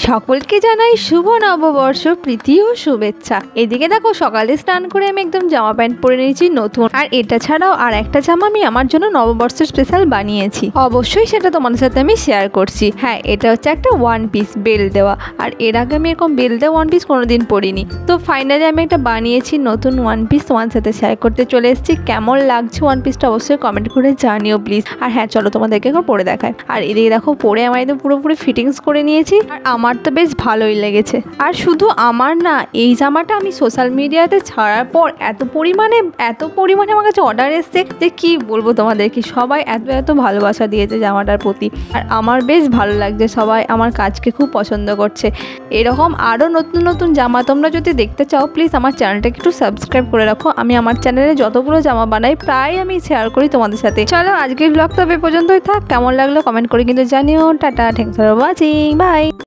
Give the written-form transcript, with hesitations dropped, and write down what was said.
সকলকে জানাই শুভ নববর্ষ প্রীতি ও শুভেচ্ছা। এদিকে দেখো সকালে স্নান করে আমি একদম জামা প্যান্ট পরে নিয়েছি নতুন, আর এটা ছাড়াও আর একটা জামা আমি আমার জন্য নববর্ষের স্পেশাল বানিয়েছি। অবশ্যই সেটা তোমাদের সাথে আমি শেয়ার করছি। হ্যাঁ, এটা হচ্ছে একটা ওয়ান পিস বেল দেওয়া, আর এর আগে আমি এরকম বেল দেওয়া ওয়ান পিস কোনোদিন পরিনি। তো ফাইনালি আমি একটা বানিয়েছি নতুন ওয়ান পিস, তোমার সাথে শেয়ার করতে চলে এসেছি। কেমন লাগছে ওয়ান পিসটা অবশ্যই কমেন্ট করে জানিও প্লিজ। আর হ্যাঁ, চলো তোমাদেরকে এখন পরে দেখায়। আর এদিকে দেখো পরে আমার একদম পুরোপুরি ফিটিংস করে নিয়েছি, আর আমার তো বেশ ভালোই লেগেছে। আর শুধু আমার না, এই জামাটা আমি সোশ্যাল মিডিয়াতে ছাড়ার পর এত পরিমাণে আমার কাছে অর্ডার এসছে যে কি বলবো তোমাদেরকে। সবাই এত ভালোবাসা দিয়েছে জামাটার প্রতি, আর আমার বেশ ভালো লাগছে। সবাই আমার কাজকে খুব পছন্দ করছে। এরকম আরও নতুন নতুন জামা তোমরা যদি দেখতে চাও প্লিজ আমার চ্যানেলটাকে একটু সাবস্ক্রাইব করে রাখো। আমি আমার চ্যানেলে যতগুলো জামা বানাই প্রায় আমি শেয়ার করি তোমাদের সাথে। চলো আজকের ব্লগটা এ পর্যন্তই থাক। কেমন লাগলো কমেন্ট করে কিন্তু জানিও। Ta ta, thanks for watching, by.